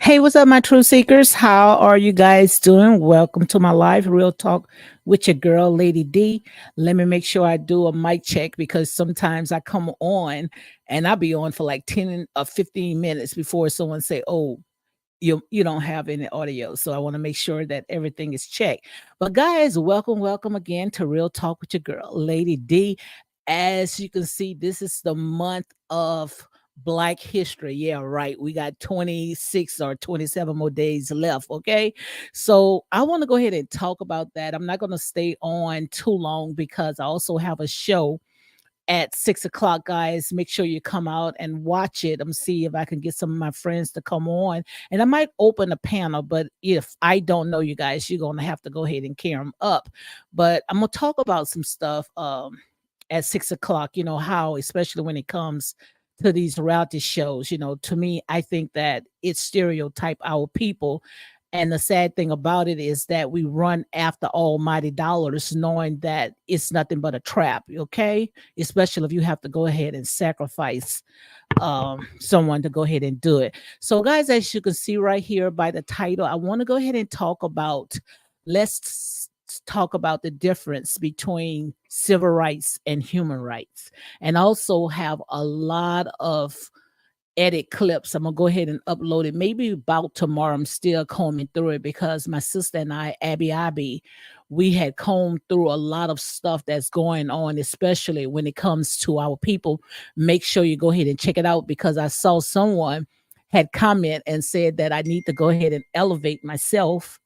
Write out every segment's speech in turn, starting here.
Hey, what's up, my true seekers? How are you guys doing? Welcome to my live real talk with your girl, Lady D. Let me make sure I do a mic check because sometimes I come on and I'll be on for like 10 or 15 minutes before someone say, "Oh, you don't have any audio." So I want to make sure that everything is checked. But guys, welcome again to Real Talk with your girl, Lady D. As you can see, this is the month of Black History. Yeah, right. We got 26 or 27 more days left. Okay. So I want to go ahead and talk about that. I'm not going to stay on too long because I also have a show at 6 o'clock, guys. Make sure you come out and watch it. I'm see if I can get some of my friends to come on, and I might open a panel. But if I don't know you guys, you're gonna have to go ahead and carry them up. But I'm gonna talk about some stuff at 6 o'clock. You know how, especially when it comes to these reality shows. To me, I think that it stereotype our people. And the sad thing about it is that we run after almighty dollars, knowing that it's nothing but a trap. Okay, especially if you have to go ahead and sacrifice someone to go ahead and do it. So, guys, as you can see right here by the title, I want to go ahead and talk about. Talk about the difference between civil rights and human rights, and also have a lot of edit clips. I'm gonna go ahead and upload it. Maybe about tomorrow. I'm still combing through it because my sister and I, Abby, we had combed through a lot of stuff that's going on, especially when it comes to our people. Make sure you go ahead and check it out because I saw someone had comment and said that I need to go ahead and elevate myself.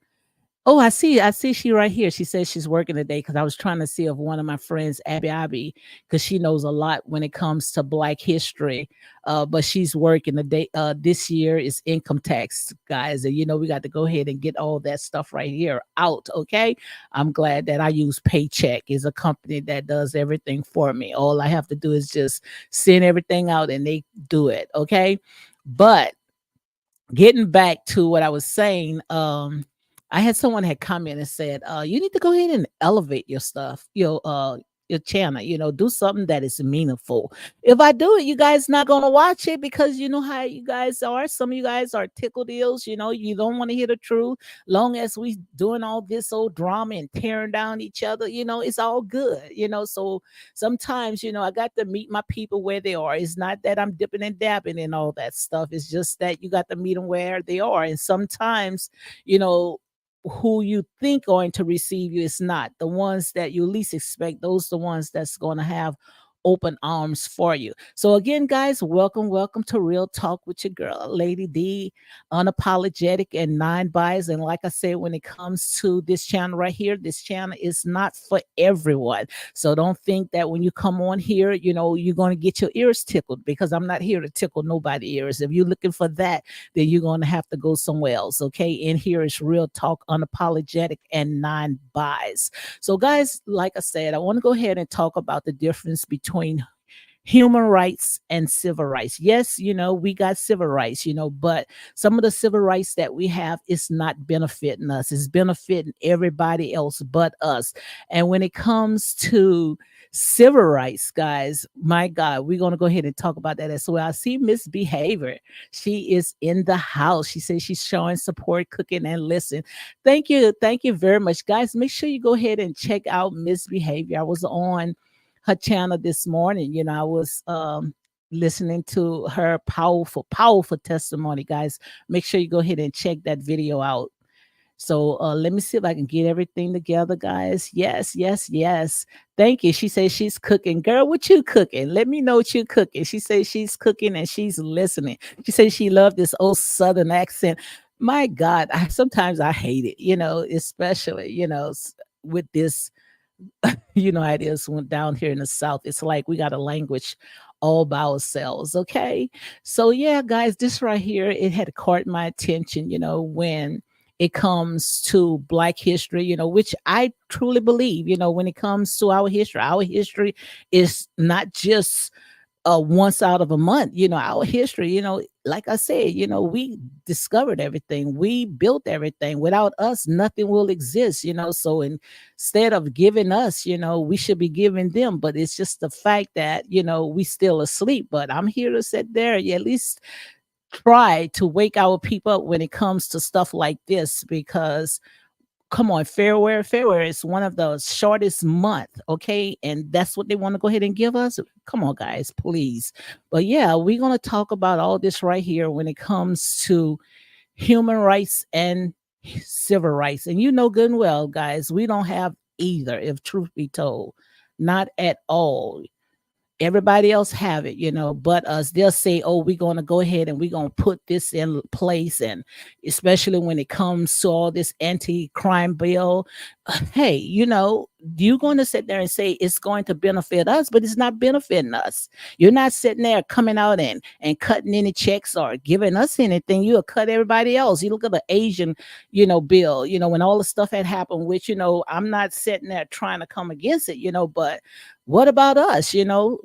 Oh, I see she right here. She says she's working today because I was trying to see if one of my friends, Abby, because she knows a lot when it comes to Black history. But she's working the day. This year is income tax, guys, and we got to go ahead and get all that stuff right here out. Okay, I'm glad that I use Paycheck. Is a company that does everything for me. All I have to do is just send everything out, and they do it. Okay, but getting back to what I was saying, I had someone had come in and said, you need to go ahead and elevate your stuff, your channel, do something that is meaningful. If I do it, you guys not gonna watch it because you know how you guys are. Some of you guys are tickle deals, you don't want to hear the truth. Long as we doing all this old drama and tearing down each other, it's all good. So sometimes, I got to meet my people where they are. It's not that I'm dipping and dabbing and all that stuff. It's just that you got to meet them where they are. And sometimes, you know, who you think going to receive you is not the ones that you least expect. Those the ones that's going to have open arms for you. So again, guys, welcome to Real Talk with your girl, Lady D, unapologetic and non-biased. And like I said, when it comes to this channel right here, this channel is not for everyone. So don't think that when you come on here, you're going to get your ears tickled, because I'm not here to tickle nobody's ears. If you're looking for that, then you're going to have to go somewhere else. Okay. In here is Real Talk, unapologetic and non-biased. So, guys, like I said, I want to go ahead and talk about the difference between human rights and civil rights. Yes, we got civil rights, but some of the civil rights that we have is not benefiting us. It's benefiting everybody else but us. And when it comes to civil rights, guys, my God, we're going to go ahead and talk about that as well. I see Miss Behavior. She is in the house. She says she's showing support, cooking, and listen. Thank you. Thank you very much, guys. Make sure you go ahead and check out Miss Behavior. I was on her channel this morning. I was listening to her powerful testimony, guys. Make sure you go ahead and check that video out. So let me see if I can get everything together, guys. Yes. Thank you. She says she's cooking. Girl, what you cooking? Let me know what you cooking. She says she's cooking and she's listening. She says she loved this old Southern accent. My God, sometimes I hate it, especially, with this, how it is when down here in the South. It's like we got a language all by ourselves. Okay. So yeah, guys, this right here, it had caught my attention, when it comes to Black history, which I truly believe, when it comes to our history is not just once out of a month. Our history, like I said, we discovered everything, we built everything. Without us, nothing will exist. So instead of giving us, we should be giving them. But it's just the fact that we still asleep. But I'm here to sit there, yeah, at least try to wake our people up when it comes to stuff like this, because come on, February is one of the shortest month, okay? And that's what they want to go ahead and give us. Come on, guys, please. But yeah, we're gonna talk about all this right here when it comes to human rights and civil rights. And you know good and well, guys, we don't have either, if truth be told. Not at all. Everybody else have it, but us. They'll say, oh, we're going to go ahead and we're going to put this in place. And especially when it comes to all this anti-crime bill, hey, you're going to sit there and say it's going to benefit us, but it's not benefiting us. You're not sitting there coming out and cutting any checks or giving us anything. You'll cut everybody else. You look at the Asian, bill, when all the stuff had happened, which, I'm not sitting there trying to come against it, but what about us?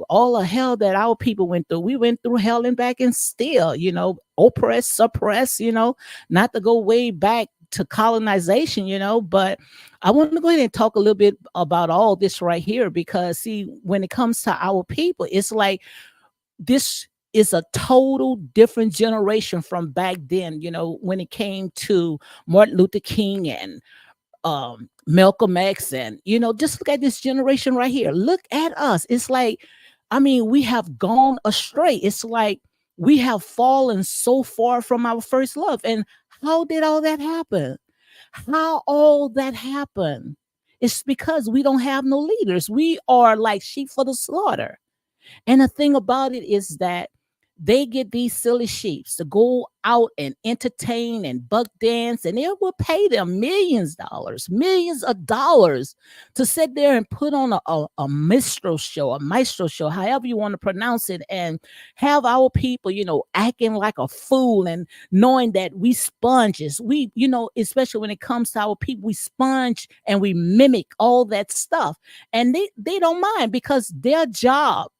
All the hell that our people went through. We went through hell and back and still, oppress, suppress, not to go way back to colonization, but I want to go ahead and talk a little bit about all this right here, because see, when it comes to our people, it's like this is a total different generation from back then, when it came to Martin Luther King and Malcolm X, and just look at this generation right here. Look at us. It's like, I mean, we have gone astray. It's like we have fallen so far from our first love. And how did all that happen? How all that happened? It's because we don't have no leaders. We are like sheep for the slaughter. And the thing about it is that they get these silly sheeps to go out and entertain and buck dance, and they will pay them millions of dollars to sit there and put on a maestro show, however you want to pronounce it, and have our people, acting like a fool and knowing that we sponges. We, especially when it comes to our people, we sponge and we mimic all that stuff. And they don't mind, because their job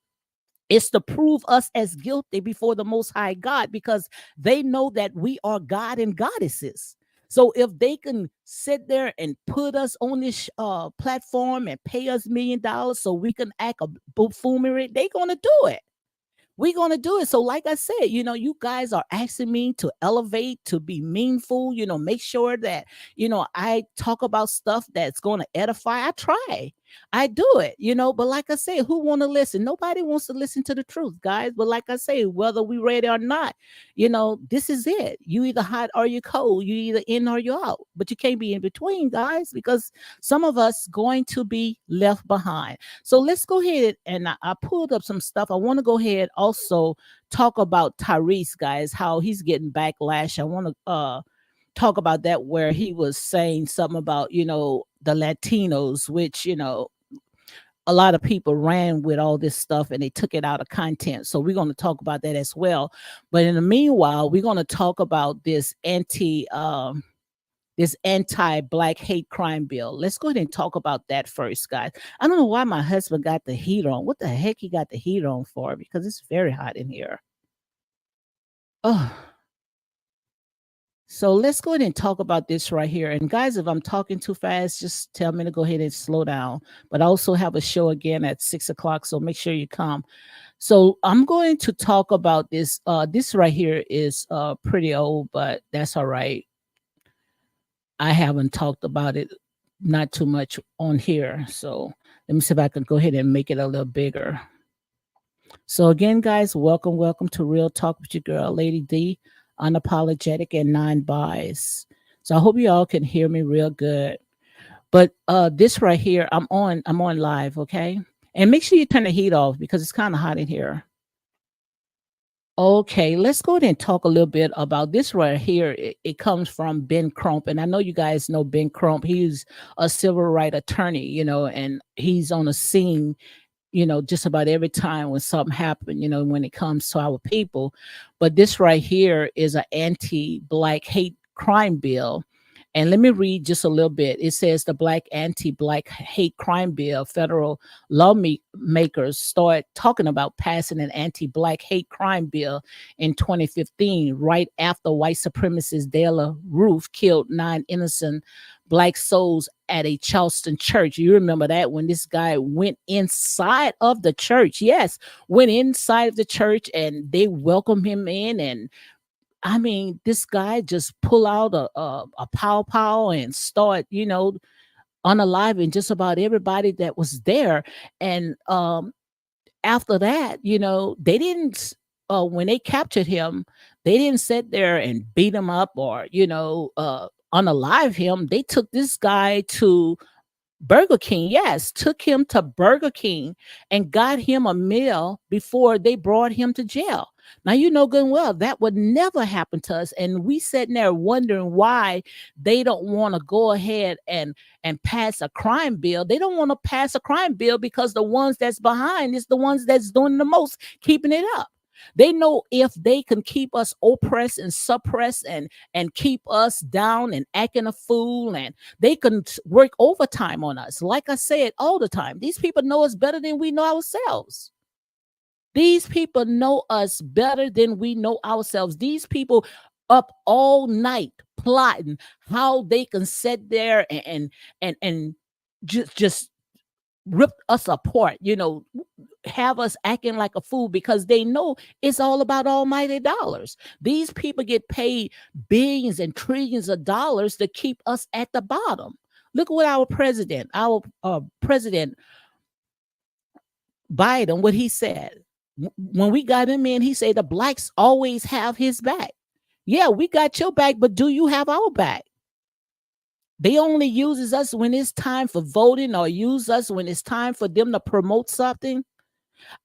is to prove us as guilty before the Most High God, because they know that we are God and goddesses. So if they can sit there and put us on this platform and pay us $1 million so we can act a buffoonery, they're going to do it. We're going to do it. So like I said, you guys are asking me to elevate, to be meaningful, make sure that, I talk about stuff that's going to edify. I try. I do it, but like I said, who want to listen? Nobody wants to listen to the truth, guys. But like I say, whether we ready or not, this is it. You either hot or you cold. You either in or you out. But you can't be in between, guys, because some of us going to be left behind. So let's go ahead, and I pulled up some stuff. I want to go ahead also talk about Tyrese, guys, how he's getting backlash. I want to talk about that, where he was saying something about, the Latinos, which, a lot of people ran with all this stuff and they took it out of content. So we're going to talk about that as well. But in the meanwhile, we're going to talk about this anti-black hate crime bill. Let's go ahead and talk about that first, guys. I don't know why my husband got the heat on. What the heck he got the heat on for? Because it's very hot in here. Oh. So let's go ahead and talk about this right here. And guys, if I'm talking too fast, just tell me to go ahead and slow down. But I also have a show again at 6 o'clock, so make sure you come. So I'm going to talk about this. This right here is pretty old, but that's all right. I haven't talked about it not too much on here. So let me see if I can go ahead and make it a little bigger. So again, guys, welcome to Real Talk with your girl, Lady D. Unapologetic and non-biased. So I hope you all can hear me real good. But this right here, I'm on live, okay? And make sure you turn the heat off because it's kind of hot in here. Okay, let's go ahead and talk a little bit about this right here. It comes from Ben Crump, and I know you guys know Ben Crump. He's a civil rights attorney, and he's on the scene, just about every time when something happened, when it comes to our people. But this right here is an anti-black hate crime bill. And let me read just a little bit. It says the anti-black hate crime bill. Federal lawmakers start talking about passing an anti-black hate crime bill in 2015, right after white supremacist Dela Roof killed 9 innocent black souls at a Charleston church. You remember that, when this guy went inside of the church. Yes, went inside of the church, and they welcomed him in, and I mean, this guy just pull out a pow pow and start, unaliving just about everybody that was there. And after that, they didn't when they captured him, they didn't sit there and beat him up or, unalive him. They took this guy to Burger King, yes, took him to Burger King and got him a meal before they brought him to jail. Now you know good and well that would never happen to us, and we sitting there wondering why they don't want to go ahead and pass a crime bill. They don't want to pass a crime bill because the ones that's behind is the ones that's doing the most, keeping it up. They know if they can keep us oppressed and suppressed and keep us down and acting a fool, and they can work overtime on us. Like I said all the time, these people know us better than we know ourselves. These people know us better than we know ourselves. These people up all night plotting how they can sit there and just rip us apart, have us acting like a fool because they know it's all about almighty dollars. These people get paid billions and trillions of dollars to keep us at the bottom. Look what our president Biden, what he said. When we got him in, he said the blacks always have his back. Yeah, we got your back, but do you have our back? They only uses us when it's time for voting or use us when it's time for them to promote something.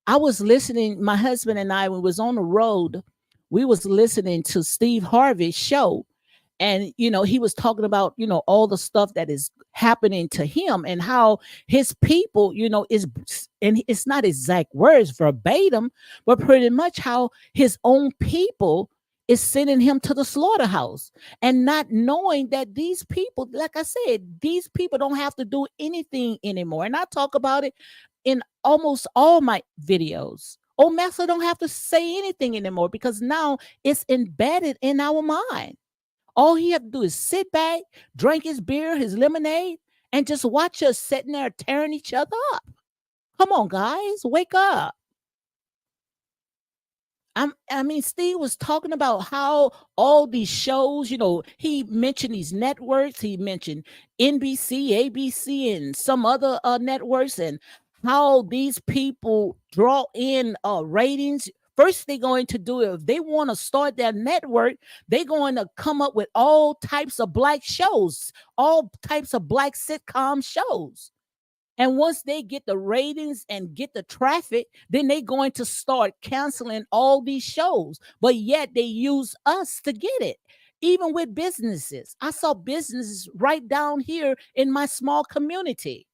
I was listening, my husband and I, when we was on the road, we was listening to Steve Harvey's show. And, he was talking about, all the stuff that is happening to him and how his people, and it's not exact words verbatim, but pretty much how his own people is sending him to the slaughterhouse and not knowing that these people, like I said, these people don't have to do anything anymore. And I talk about it in almost all my videos. Old Master don't have to say anything anymore because now it's embedded in our mind. All he have to do is sit back, drink his beer, his lemonade, and just watch us sitting there tearing each other up. Come on, guys, wake up. I mean, Steve was talking about how all these shows, he mentioned these networks. He mentioned NBC, ABC, and some other networks, and how these people draw in ratings. First, they're going to do it. If they want to start their network, they're going to come up with all types of black shows, all types of black sitcom shows. And once they get the ratings and get the traffic, then they're going to start canceling all these shows. But yet they use us to get it. Even with businesses. I saw businesses right down here in my small community.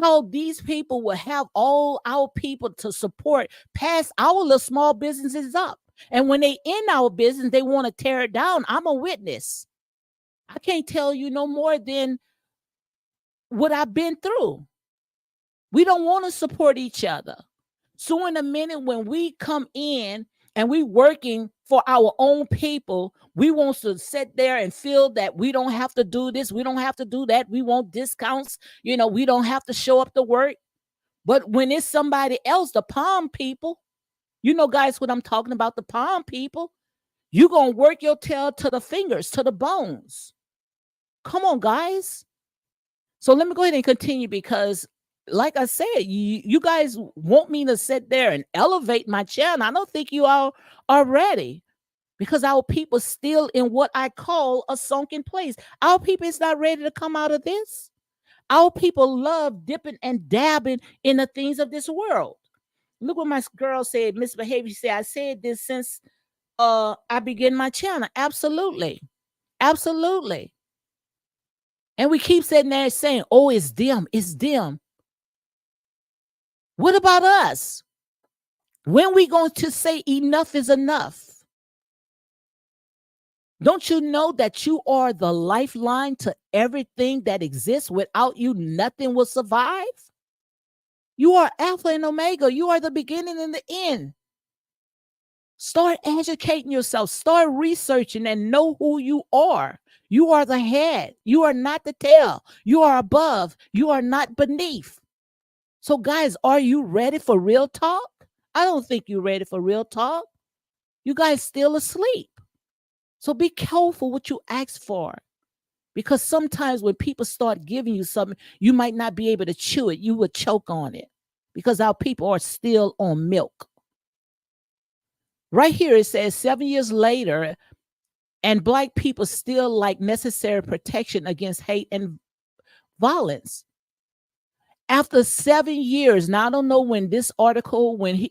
How these people will have all our people to support, pass our little small businesses up. And when they in our business, they want to tear it down. I'm a witness. I can't tell you no more than what I've been through. We don't want to support each other. So in a minute, when we come in and we working for our own people, we want to sit there and feel that we don't have to do this, we don't have to do that, we want discounts, we don't have to show up to work. But when it's somebody else, the palm people, guys, what I'm talking about, the palm people, you're going to work your tail to the fingers, to the bones. Come on, guys. So let me go ahead and continue because, like I said, you guys want me to sit there and elevate my channel. I don't think you all are ready because our people still in what I call a sunken place. Our people is not ready to come out of this. Our people love dipping and dabbing in the things of this world. Look what my girl said, Misbehavior. She said, I said this since I began my channel. Absolutely. Absolutely. And we keep sitting there saying, oh, it's them. It's them. What about us? When we going to say enough is enough? Don't you know that you are the lifeline to everything that exists? Without you, nothing will survive. You are Alpha and Omega. You are the beginning and the end. Start educating yourself. Start researching and know who you are. You are the head. You are not the tail. You are above. You are not beneath. So, guys, are you ready for real talk? I don't think you're ready for real talk. You guys still asleep. So be careful what you ask for. Because sometimes when people start giving you something, you might not be able to chew it. You will choke on it because our people are still on milk. Right here, it says 7 years later, and Black people still like necessary protection against hate and violence. After 7 years, now I don't know when this article, when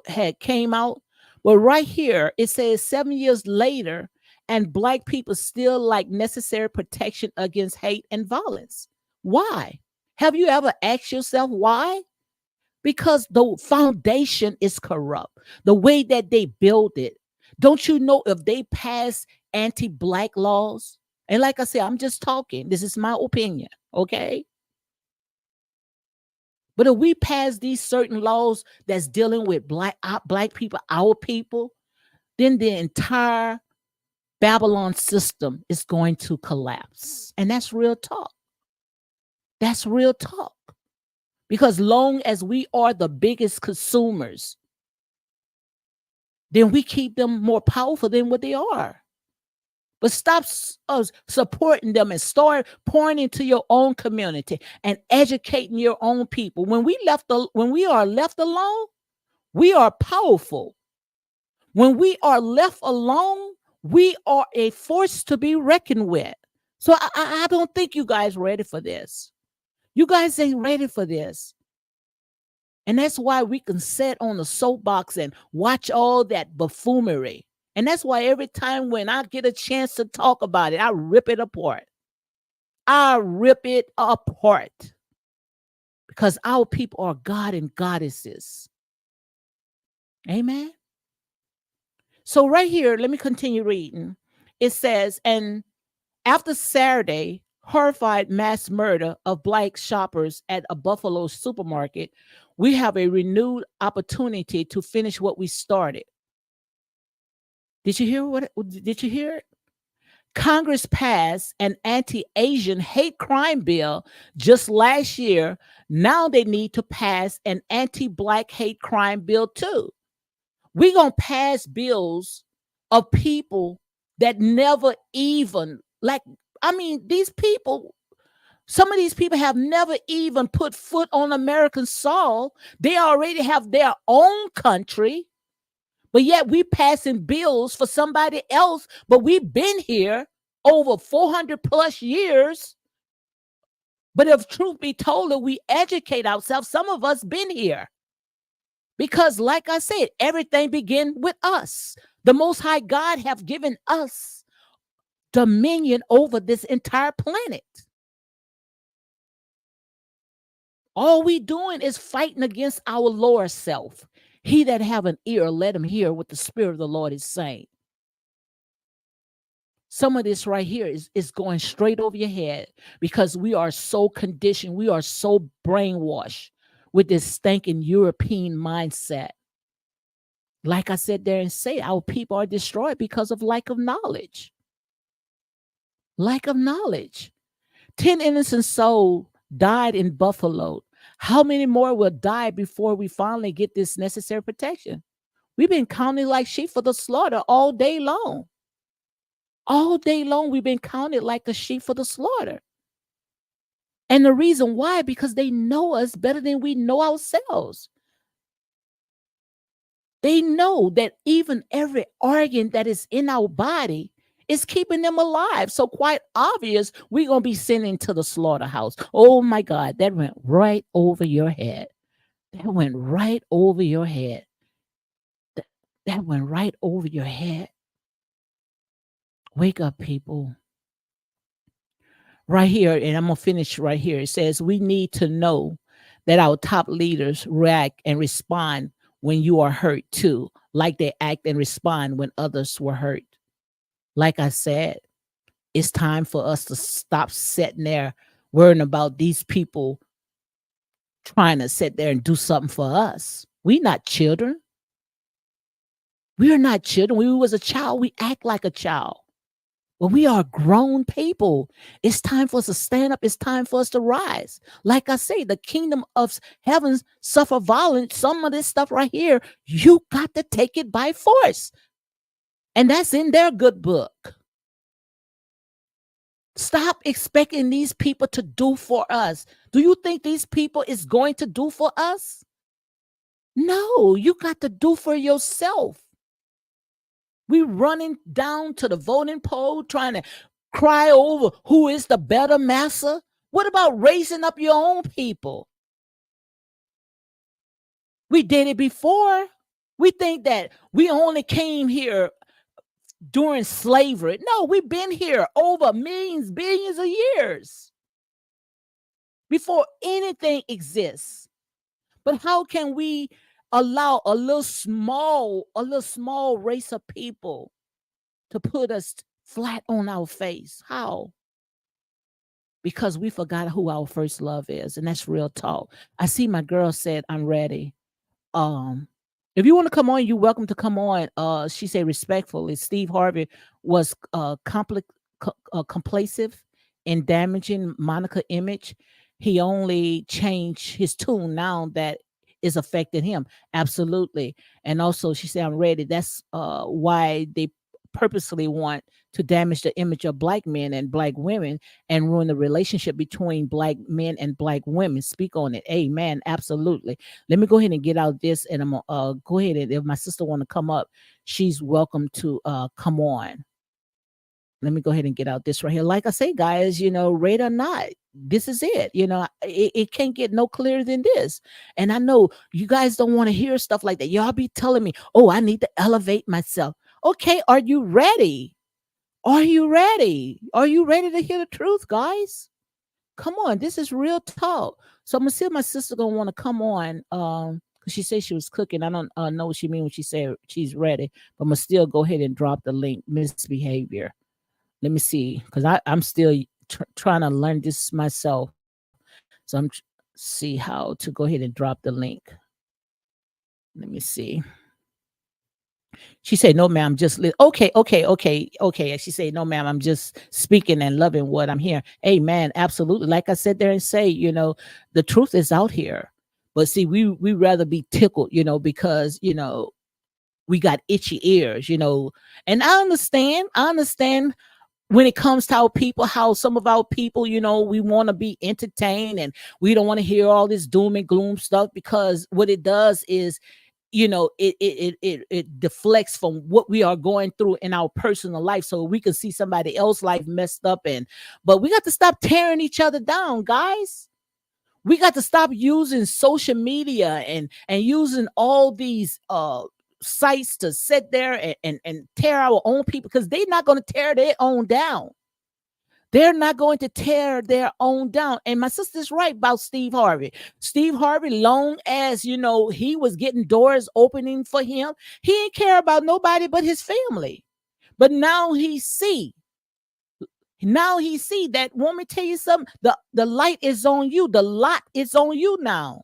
had came out, but right here it says 7 years later, and Black people still like necessary protection against hate and violence. Why? Have you ever asked yourself why? Because the foundation is corrupt. The way that they build it. Don't you know if they pass anti-Black laws? And like I said, I'm just talking. This is my opinion, okay? But if we pass these certain laws that's dealing with black people, our people, then the entire Babylon system is going to collapse. And that's real talk. That's real talk. Because long as we are the biggest consumers, then we keep them more powerful than what they are. But stop supporting them and start pouring into your own community and educating your own people. When we are left alone, we are powerful. When we are left alone, we are a force to be reckoned with. So I don't think you guys ready for this. You guys ain't ready for this. And that's why we can sit on the soapbox and watch all that buffoonery. And that's why every time when I get a chance to talk about it, I rip it apart. I rip it apart. Because our people are God and goddesses. Amen. So right here, let me continue reading. It says, and after Saturday, horrified mass murder of Black shoppers at a Buffalo supermarket, we have a renewed opportunity to finish what we started. Did you hear it? Congress passed an anti-Asian hate crime bill just last year. Now they need to pass an anti-Black hate crime bill too. We're going to pass bills of people that never even, these people, some of these people have never even put foot on American soil. They already have their own country. But yet we passing bills for somebody else, but we've been here over 400 plus years. But if truth be told, that we educate ourselves, some of us been here. Because like I said, everything began with us. The Most High God have given us dominion over this entire planet. All we doing is fighting against our lower self. He that have an ear, let him hear what the Spirit of the Lord is saying. Some of this right here is going straight over your head because we are so conditioned. We are so brainwashed with this stinking European mindset. Like I said there and say, our people are destroyed because of lack of knowledge. Lack of knowledge. 10 innocent souls died in Buffalo. How many more will die before we finally get this necessary protection? We've been counted like sheep for the slaughter all day long. All day long, we've been counted like a sheep for the slaughter. And the reason why, because they know us better than we know ourselves. They know that even every organ that is in our body is keeping them alive. So quite obvious, we're going to be sending to the slaughterhouse. Oh my God, that went right over your head. That went right over your head. That went right over your head. Wake up, people. Right here, and I'm going to finish right here. It says, we need to know that our top leaders react and respond when you are hurt too, like they act and respond when others were hurt. Like I said, it's time for us to stop sitting there worrying about these people trying to sit there and do something for us. We're not children. We are not children. When we was a child, we act like a child. But we are grown people. It's time for us to stand up. It's time for us to rise. Like I say, the kingdom of heaven suffer violence. Some of this stuff right here, you got to take it by force. And that's in their good book. Stop expecting these people to do for us. Do you think these people is going to do for us? No, you got to do for yourself. We running down to the voting poll trying to cry over who is the better massa. What about raising up your own people? We did it before. We think that we only came here during slavery. No, we've been here over millions, billions of years before anything exists. But how can we allow a little small race of people to put us flat on our face? How? Because we forgot who our first love is, and that's real talk. I see my girl said, I'm ready. Um, if you want to come on, you're welcome to come on. She said respectfully, Steve Harvey was complacent in damaging Monica image. He only changed his tune now that is affecting him. Absolutely. And also she said, I'm ready. That's why they purposely want to damage the image of black men and black women and ruin the relationship between black men and black women. Speak on it. Amen. Absolutely. Let me go ahead and get out this, and I'm gonna go ahead, and if my sister want to come up, she's welcome to come on. Let me go ahead and get out this right here. Like I say, guys, rate or not, this is it. It can't get no clearer than this. And I know you guys don't want to hear stuff like that. Y'all be telling me, oh, I need to elevate myself. Okay, are you ready? Are you ready? Are you ready to hear the truth, guys? Come on, this is real talk. So I'm gonna see if my sister gonna want to come on. Because she said she was cooking. I don't know what she mean when she said she's ready. But I'm gonna still go ahead and drop the link. Misbehavior. Let me see, because I'm still trying to learn this myself. So I'm see how to go ahead and drop the link. Let me see. She said, no, ma'am, just okay. And she said, no, ma'am, I'm just speaking and loving what I'm hearing. Amen. Absolutely. Like I said there and say, the truth is out here. But see, we rather be tickled, because, we got itchy ears, and I understand when it comes to our people, how some of our people, we want to be entertained and we don't want to hear all this doom and gloom stuff, because what it does is, it deflects from what we are going through in our personal life, so we can see somebody else's life messed up. But we got to stop tearing each other down, guys. We got to stop using social media and using all these sites to sit there and tear our own people, because they're not going to tear their own down. They're not going to tear their own down. And my sister's right about Steve Harvey. Steve Harvey, long as, he was getting doors opening for him, he didn't care about nobody but his family. But now he see that, want me to tell you something? The light is on you. The lot is on you now.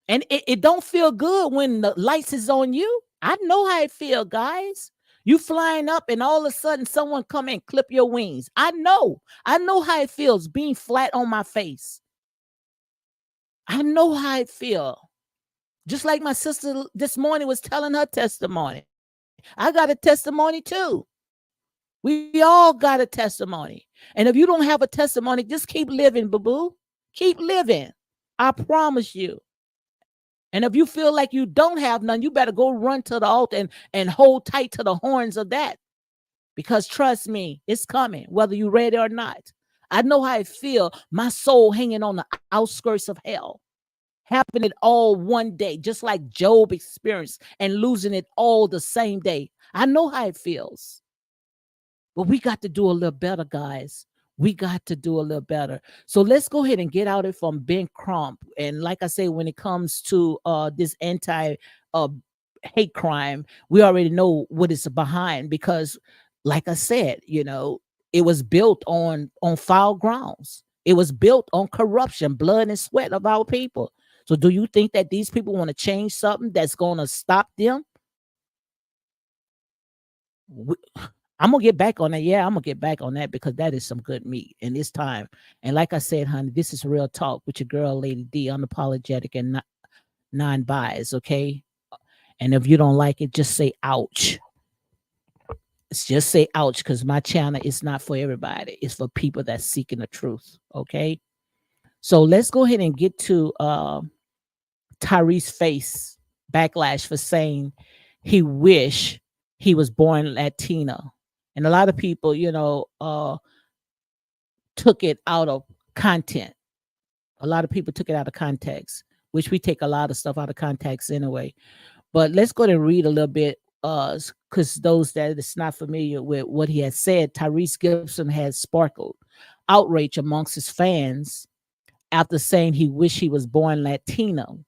And it don't feel good when the lights is on you. I know how it feel, guys. You flying up and all of a sudden someone come and clip your wings. I know how it feels being flat on my face. I know how it feel. Just like my sister this morning was telling her testimony. I got a testimony too. We all got a testimony. And if you don't have a testimony, just keep living, boo-boo. Keep living. I promise you. And if you feel like you don't have none, you better go run to the altar and hold tight to the horns of that. Because trust me, it's coming, whether you're ready or not. I know how I feel, my soul hanging on the outskirts of hell. Happening all one day, just like Job experienced, and losing it all the same day. I know how it feels. But we got to do a little better, guys. We got to do a little better. So let's go ahead and get out of it from Ben Crump. And like I say, when it comes to this anti hate crime, we already know what it's behind, because like I said, it was built on foul grounds. It was built on corruption, blood and sweat of our people. So do you think that these people want to change something that's going to stop them? I'm gonna get back on that. Yeah, I'm gonna get back on that, because that is some good meat in this time. And like I said, honey, this is real talk with your girl, Lady D, unapologetic and not non-biased. Okay, and if you don't like it, just say ouch. Just say ouch because my channel is not for everybody. It's for people that's seeking the truth. Okay. So let's go ahead and get to Tyrese face backlash for saying he wish he was born Latino. And a lot of people, took it out of content. A lot of people took it out of context, which we take a lot of stuff out of context anyway. But let's go and read a little bit, because those that is not familiar with what he has said, Tyrese Gibson has sparkled outrage amongst his fans after saying he wished he was born Latino.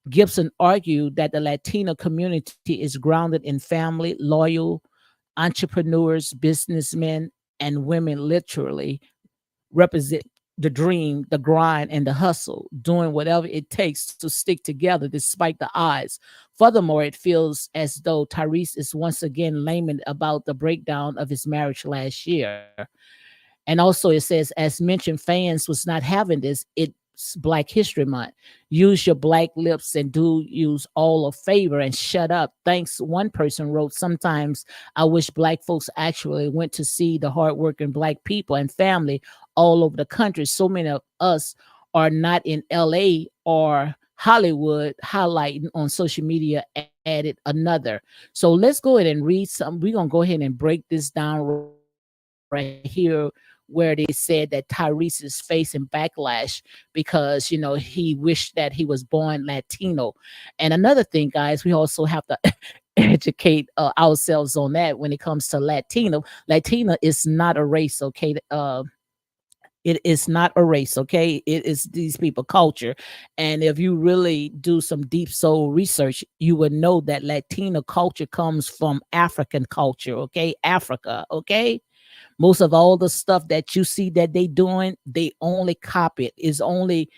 Gibson argued that the Latino community is grounded in family, loyal entrepreneurs, businessmen, and women literally represent the dream, the grind, and the hustle, doing whatever it takes to stick together despite the odds. Furthermore, it feels as though Tyrese is once again lamented about the breakdown of his marriage last year. And also it says, as mentioned, fans was not having this. It's Black History Month. Use your black lips and do use all a favor and shut up. Thanks. One person wrote, sometimes I wish black folks actually went to see the hardworking black people and family all over the country. So many of us are not in LA or Hollywood highlighting on social media, added another. So let's go ahead and read some. We're going to go ahead and break this down right here where they said that Tyrese is facing backlash because, he wished that he was born Latino. And another thing, guys, we also have to educate ourselves on that when it comes to Latino. Latina is not a race, okay? It is not a race, okay? It is these people culture. And if you really do some deep soul research, you would know that Latino culture comes from African culture, okay? Africa, okay? Most of all the stuff that you see that they doing, they only copy it. Is only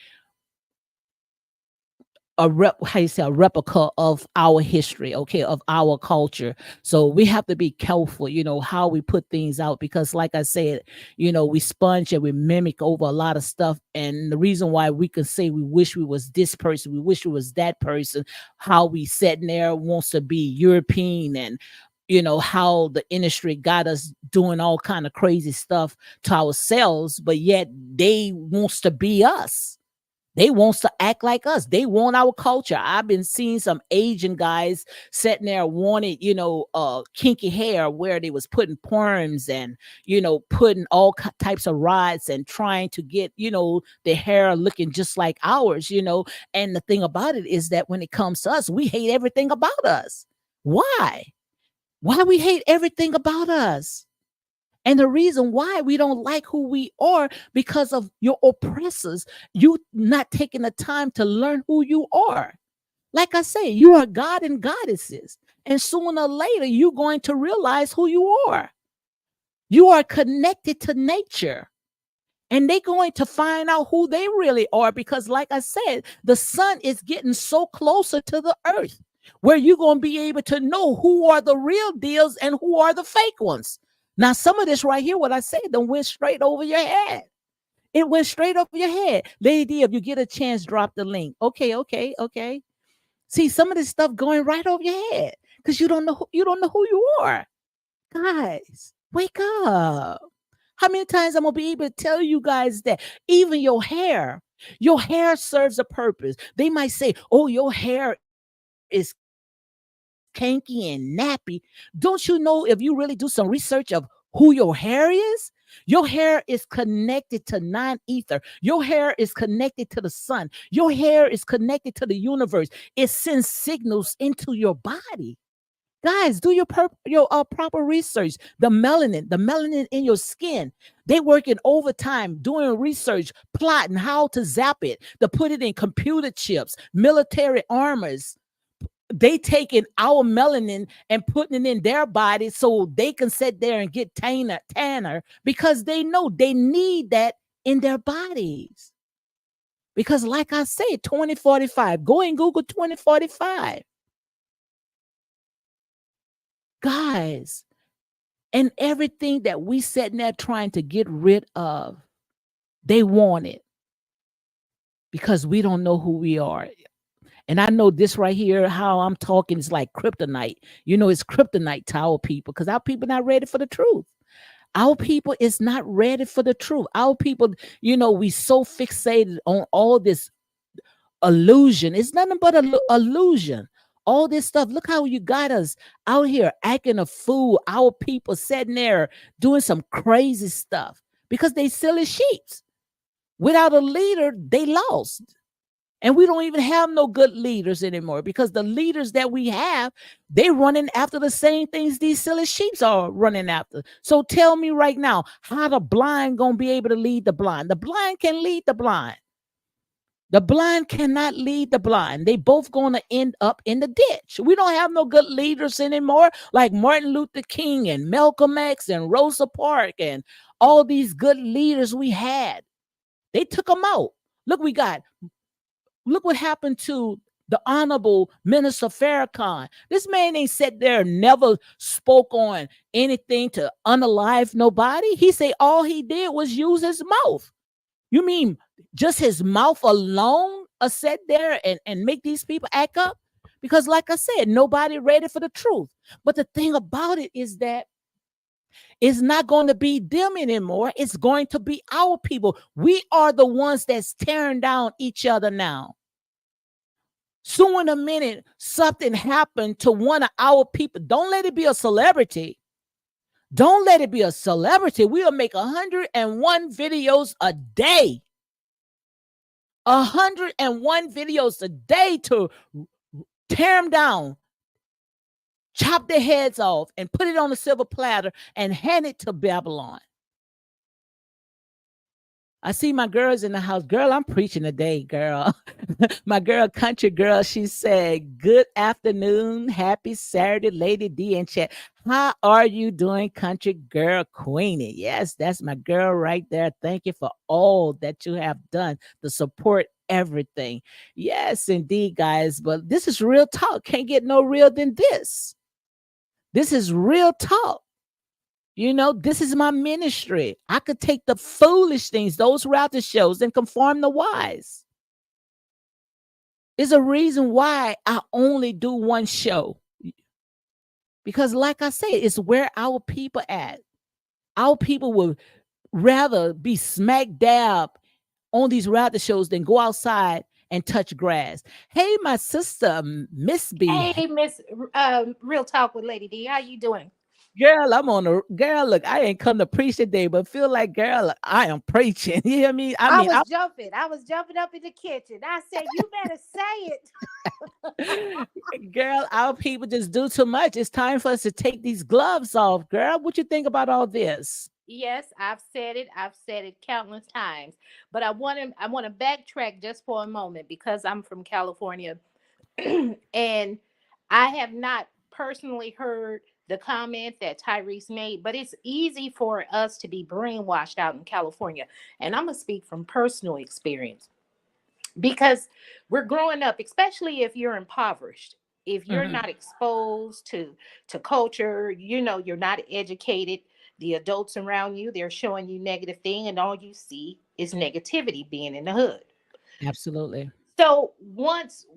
how you say, a replica of our history, okay, of our culture. So we have to be careful, how we put things out, because like I said, we sponge and we mimic over a lot of stuff. And the reason why we can say we wish we was this person, we wish we was that person, how we sitting there wants to be European, and how the industry got us doing all kind of crazy stuff to ourselves, but yet they wants to be us. They wants to act like us. They want our culture. I've been seeing some Asian guys sitting there wanted, kinky hair where they was putting perms and, putting all types of rods and trying to get, the hair looking just like ours, And the thing about it is that when it comes to us, we hate everything about us. Why? Why we hate everything about us? And the reason why we don't like who we are, because of your oppressors, you not taking the time to learn who you are. Like I say, you are God and goddesses. And sooner or later, you're going to realize who you are. You are connected to nature. And they're going to find out who they really are, because like I said, the sun is getting so closer to the earth where you're going to be able to know who are the real deals and who are the fake ones. Now, some of this right here, what I said, done went straight over your head. It went straight over your head. Lady, if you get a chance, drop the link. Okay. See, some of this stuff going right over your head because you don't know who you are. Guys, wake up. How many times I'm gonna be able to tell you guys that even your hair serves a purpose. They might say, "Oh, your hair is kinky and nappy." Don't you know, if you really do some research of who your hair is? Your hair is connected to non-ether. Your hair is connected to the sun. Your hair is connected to the universe. It sends signals into your body. Guys, do your proper research. The melanin in your skin. They working overtime doing research, plotting how to zap it, to put it in computer chips, military armors. They taking our melanin and putting it in their body so they can sit there and get tanner because they know they need that in their bodies. Because like I said, 2045, go and Google 2045. Guys, and everything that we sitting there trying to get rid of, they want it because we don't know who we are. And I know this right here, how I'm talking is like kryptonite. It's kryptonite to our people because our people not ready for the truth. Our people is not ready for the truth. Our people, we so fixated on all this illusion. It's nothing but illusion. All this stuff. Look how you got us out here acting a fool. Our people sitting there doing some crazy stuff because they silly sheeps. Without a leader, they lost. And we don't even have no good leaders anymore because the leaders that we have, they running after the same things these silly sheeps are running after. So tell me right now, how the blind gonna be able to lead the blind? The blind can lead the blind. The blind cannot lead the blind. They both going to end up in the ditch. We don't have no good leaders anymore, like Martin Luther King and Malcolm X and Rosa Parks and all these good leaders we had. They took them out. Look what happened to the Honorable Minister Farrakhan. This man ain't sat there, never spoke on anything to unalive nobody. He say all he did was use his mouth. You mean just his mouth alone sat there and make these people act up? Because like I said, nobody ready for the truth. But the thing about it is that it's not going to be them anymore. It's going to be our people. We are the ones that's tearing down each other now. Soon in a minute, something happened to one of our people. Don't let it be a celebrity. Don't let it be a celebrity. We'll make 101 videos a day. 101 videos a day to tear them down, chop their heads off, and put it on a silver platter and hand it to Babylon. I see my girls in the house. Girl, I'm preaching today, girl. My girl, country girl, she said, good afternoon. Happy Saturday, Lady D in chat. How are you doing, country girl Queenie? Yes, that's my girl right there. Thank you for all that you have done to support everything. Yes, indeed, guys. But this is real talk. Can't get no real than this. This is real talk. This is my ministry. I could take the foolish things, those reality shows, and conform the wise. There's a reason why I only do one show. Because like I say, it's where our people at. Our people would rather be smack dab on these reality shows than go outside and touch grass. Hey, my sister, Miss B. Hey, Miss Real Talk with Lady D. How you doing? Girl, I'm on a girl. Look, I ain't come to preach today, but feel like, girl, I am preaching. You hear me? I I mean, was jumping. I was jumping up in the kitchen. I said, "You better say it." girl, our people just do too much. It's time for us to take these gloves off, girl. What you think about all this? Yes, I've said it. I've said it countless times. But I want to backtrack just for a moment because I'm from California and I have not personally heard the comment that Tyrese made, but it's easy for us to be brainwashed out in California. And I'm going to speak from personal experience because we're growing up, especially if you're impoverished, if you're Hmm. not exposed to culture, you're not educated. The adults around you, they're showing you negative thing, and all you see is negativity being in the hood. Absolutely. So once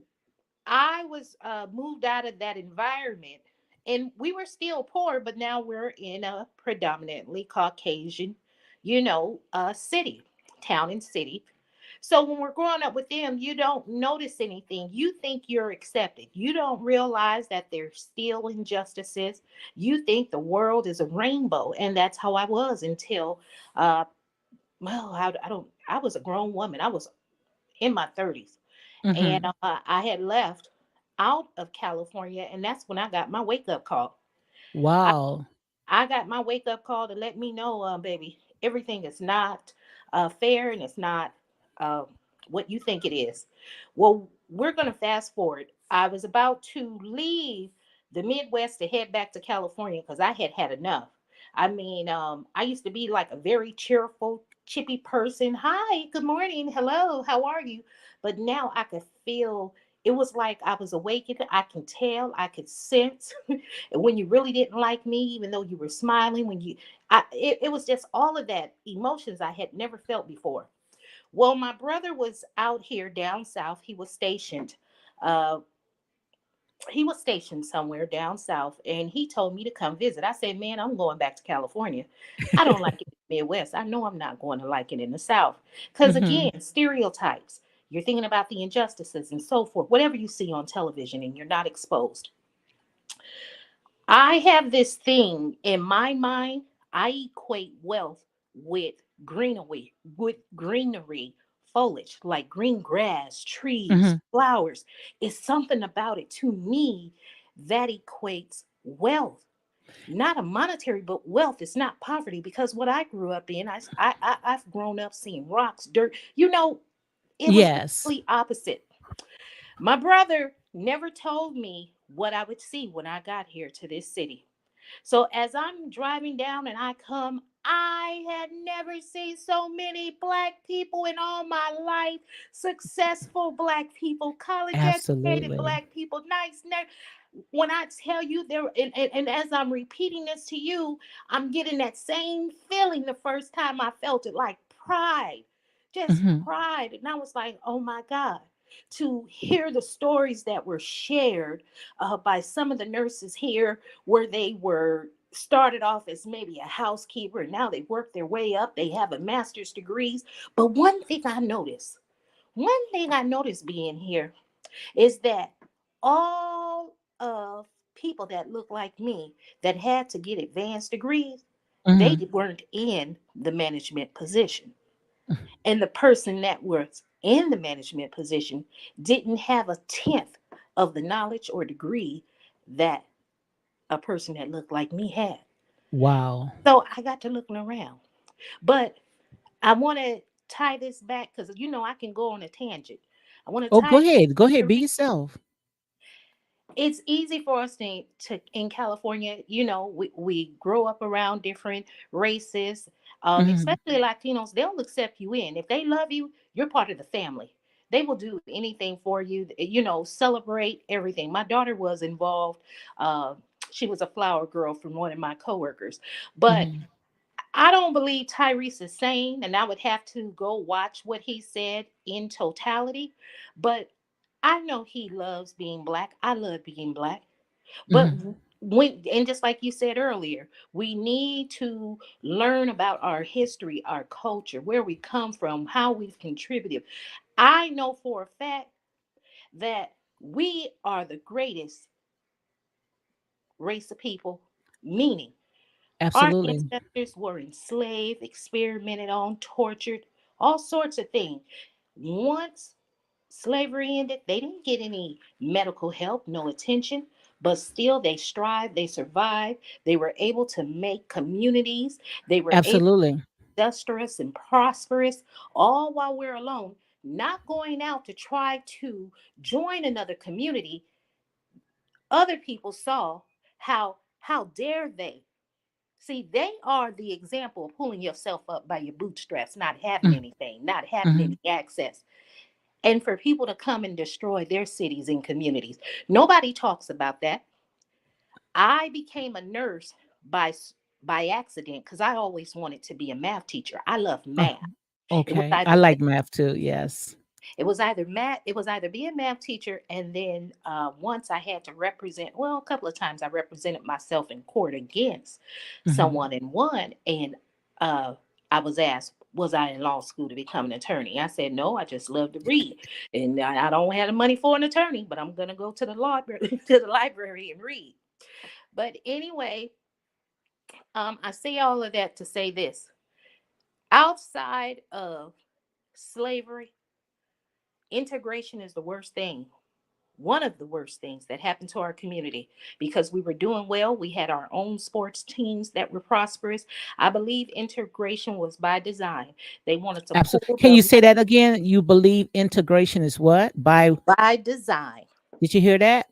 I was moved out of that environment, and we were still poor, but now we're in a predominantly Caucasian, city, town and city. So when we're growing up with them, you don't notice anything. You think you're accepted. You don't realize that there's still injustices. You think the world is a rainbow, and that's how I was until, uh, well, I don't. I was a grown woman. I was in my 30s, and Hmm. I had left out of California, and that's when I got my wake up call. I, Wow. I got my wake up call to let me know, baby, everything is not fair and it's not um, what you think it is. Well, we're going to fast forward. I was about to leave the Midwest to head back to California because I had had enough. I mean, I used to be like a very cheerful, chippy person. Hi, good morning. Hello, how are you? But now I could feel it was like I was awakened. I can tell, I could sense when you really didn't like me, even though you were smiling, it was just all of that emotions I had never felt before. Well, my brother was out here down south. He was stationed Uh, he was stationed somewhere down south, and he told me to come visit. I said, man, I'm going back to California. I don't like it in the Midwest. I know I'm not going to like it in the South. Because Mhm. again, stereotypes. You're thinking about the injustices and so forth, whatever you see on television, and you're not exposed. I have this thing in my mind. I equate wealth with greenery, foliage, like green grass, trees, Mhm. flowers. It's something about it to me that equates wealth, not a monetary, but wealth. It's not poverty, because what I grew up in, I've grown up seeing rocks, dirt. It was the Yes. complete opposite. My brother never told me what I would see when I got here to this city. So as I'm driving down and I come, I had never seen so many black people in all my life. Successful black people, college educated Absolutely. black people, nice. When I tell you there, and as I'm repeating this to you, I'm getting that same feeling the first time I felt it, like pride, just Mhm. pride. And I was like, oh my God, to hear the stories that were shared by some of the nurses here, where they were started off as maybe a housekeeper and now they work their way up. They have a master's degrees. But one thing I noticed being here is that all of people that look like me that had to get advanced degrees, they Mhm. weren't in the management position. And the person that was in the management position didn't have a tenth of the knowledge or degree that a person that looked like me had. Wow. So I got to looking around. But I want to tie this back because I can go on a tangent. I want to Oh, tie go it ahead. Go ahead. to Be yourself. it's easy for us to in California, we grow up around different races, Mhm. especially Latinos. They'll accept you in. If they love you, you're part of the family. They will do anything for you, celebrate everything. My daughter was involved. Uh, she was a flower girl from one of my coworkers. But Mhm. I don't believe Tyrese is sane, and I would have to go watch what he said in totality. But I know he loves being black. I love being black. But Mhm. and just like you said earlier, we need to learn about our history, our culture, where we come from, how we've contributed. I know for a fact that we are the greatest race of people, meaning our Absolutely. ancestors were enslaved, experimented on, tortured, all sorts of things. Once slavery ended, they didn't get any medical help, no attention, but still they strived, they survived. They were able to make communities, they were able to Absolutely. be industrious and prosperous, all while we're alone, not going out to try to join another community. Other people saw how dare they. See, they are the example of pulling yourself up by your bootstraps, not having Mm. anything, not having Mhm. any access, and for people to come and destroy their cities and communities. Nobody talks about that. I became a nurse by by accident because I always wanted to be a math teacher. I love Oh, math. It was okay. I either like math too. Yes. it was either be a math teacher, and then once I had to represent, well, a couple of times I represented myself in court against Mhm. someone and won. And uh, I was asked, was I in law school to become an attorney? I said, no, I just love to read. And I don't have the money for an attorney, but I'm going to go to the library, to the library and read. But anyway, I say all of that to say this. Outside of slavery, integration is the worst thing, one of the worst things that happened to our community, because we were doing well. We had our own sports teams that were prosperous. I believe integration was by design. They wanted to pull Absolutely. Can you the say that again? You believe integration is what? By by design. Did you hear that?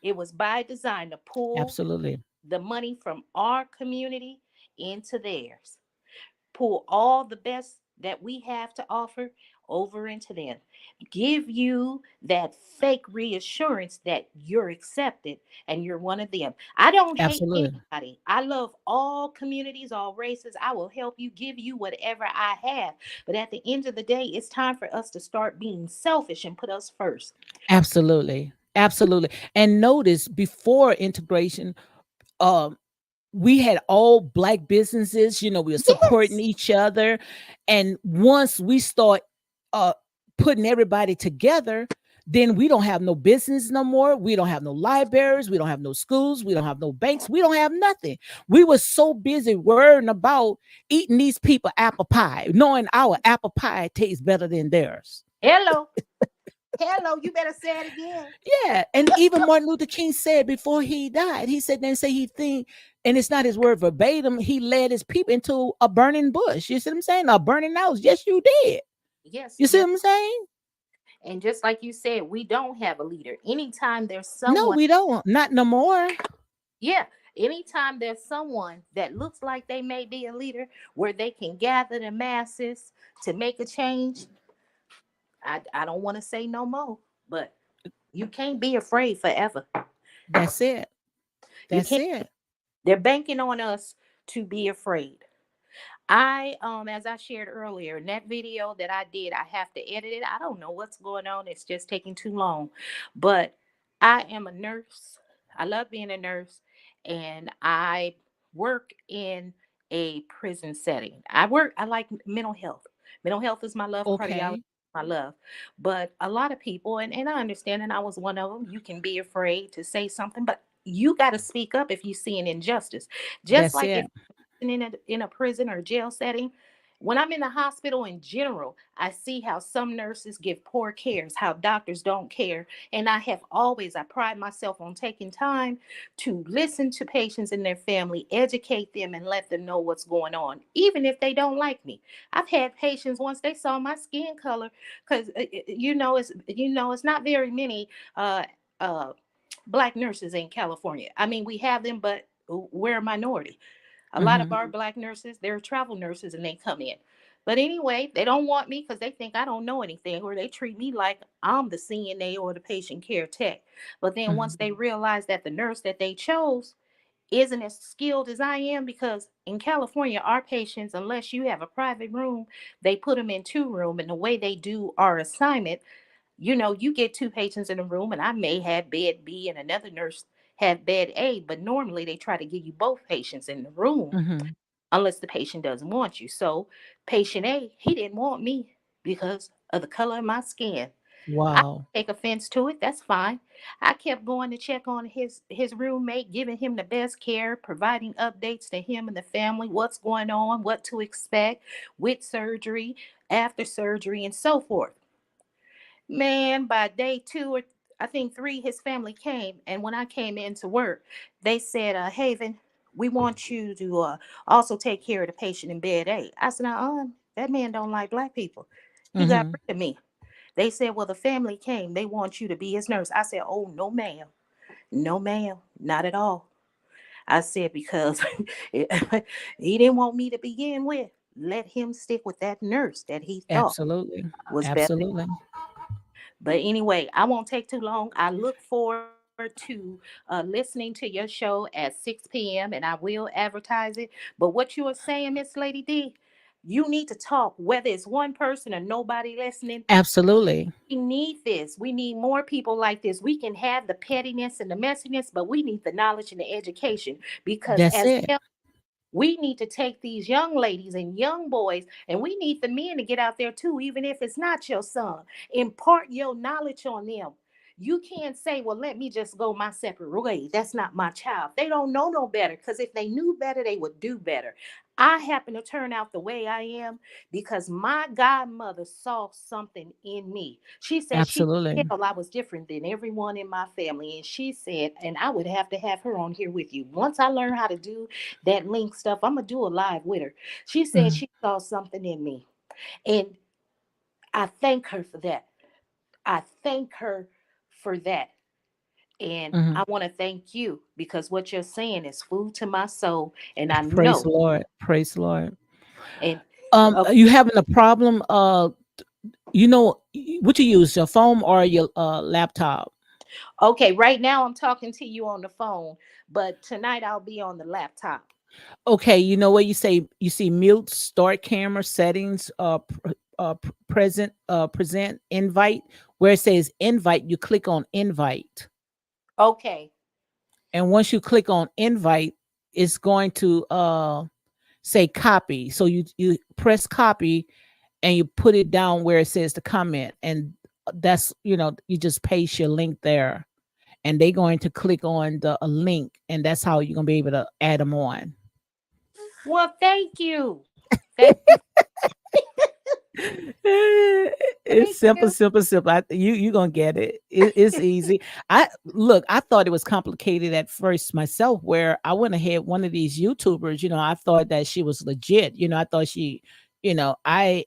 It was by design to pull Absolutely. the money from our community into theirs. Pull all the best that we have to offer, over into them, give you that fake reassurance that you're accepted and you're one of them. I don't hate Absolutely. anybody. I love all communities, all races. I will help you, give you whatever I have. But at the end of the day, it's time for us to start being selfish and put us first. Absolutely. Absolutely. And notice before integration, um, we had all black businesses, we were supporting Yes. each other. And once we start uh putting everybody together, then we don't have no business no more. We don't have no libraries, we don't have no schools, we don't have no banks, we don't have nothing. We were so busy worrying about eating these people apple pie, knowing our apple pie tastes better than theirs. Hello. Hello. You better say it again. Yeah, and even Martin Luther King said before he died, he said, then say he think, and it's not his word verbatim, he led his people into a burning bush. You see what I'm saying? A burning house. Yes, you did. Yes. You see Yes. what I'm saying? And just like you said, we don't have a leader. Anytime there's No, someone, we don't. Not no more. yeah, anytime there's someone that looks like they may be a leader where they can gather the masses to make a change, I don't want to say no more, but you can't be afraid forever. That's it. You That's can't. it. They're banking on us to be afraid. I as I shared earlier in that video that I did, I have to edit it. I don't know what's going on. It's just taking too long. But I am a nurse. I love being a nurse and I work in a prison setting. I like mental health. Mental health is my love, cardiology Okay. is my love. But a lot of people, and I understand, and I was one of them, you can be afraid to say something, but you got to speak up if you see an injustice. Just That's like if it. in a prison or jail setting, when I'm in the hospital in general, I see how some nurses give poor cares, how doctors don't care. And I pride myself on taking time to listen to patients and their family, educate them, and let them know what's going on, even if they don't like me. I've had patients once they saw my skin color, because it's not very many uh, uh, black nurses in California. I mean, we have them, but we're a minority. A lot of Hmm. our black nurses, they're travel nurses and they come in. But anyway, they don't want me because they think I don't know anything, or they treat me like I'm the CNA or the patient care tech. But then once Hmm. they realize that the nurse that they chose isn't as skilled as I am, because in California, our patients, unless you have a private room, they put them in two room. And the way they do our assignment, you get two patients in a room, and I may have bed B and another nurse have bed A, but normally they try to give you both patients in the room Hmm. unless the patient doesn't want you. So, patient A, he didn't want me because of the color of my skin. I Wow. take offense to it. That's fine. I kept going to check on his roommate, giving him the best care, providing updates to him and the family, what's going on, what to expect with surgery, after surgery, and so forth. Man, by day two or I think three, his family came. And when I came into work, they said, Haven, we want you to also take care of the patient in bed A. I said, that man don't like black people. He got Hmm. rid of me. They said, well, the family came. They want you to be his nurse. I said, oh, no, ma'am. No, ma'am. Not at all. I said, because he didn't want me to begin with. Let him stick with that nurse that he thought Absolutely. was better. Absolutely. But anyway, I won't take too long. I look forward to listening to your show at 6 p.m. and I will advertise it. But what you are saying, Miss Lady D, you need to talk, whether it's one person or nobody listening. Absolutely. We need this. We need more people like this. We can have the pettiness and the messiness, but we need the knowledge and the education, because That's as it. we need to take these young ladies and young boys, and we need the men to get out there too, even if it's not your son. Impart your knowledge on them. You can't say, well, let me just go my separate ways. That's not my child. They don't know no better, because if they knew better, they would do better. I happen to turn out the way I am because my godmother saw something in me. She said she Absolutely. could tell I was different than everyone in my family. And she said, and I would have to have her on here with you. Once I learn how to do that link stuff, I'm gonna do a live with her. She said Hmm. she saw something in me, and I thank her for that. I thank her for that. And Hmm. I want to thank you, because what you're saying is food to my soul, and I Praise the know. Lord. Praise the Lord. And okay, You having a problem What you use, your phone or your laptop? Okay, right now I'm talking to you on the phone, but tonight I'll be on the laptop. Okay, you know where you see mute, start camera settings, present invite, where it says invite, you click on invite. Okay. And once you click on invite, it's going to say copy. So you press copy and you put it down where it says to comment. And that's, you just paste your link there. And they're going to click on a link, and that's how you're gonna be able to add them on. Well, thank you. Thank you. It's Thank simple, you. simple, simple. You gonna get it. It's easy. I thought it was complicated at first myself. Where I went ahead, one of these YouTubers, I thought that she was legit. I thought I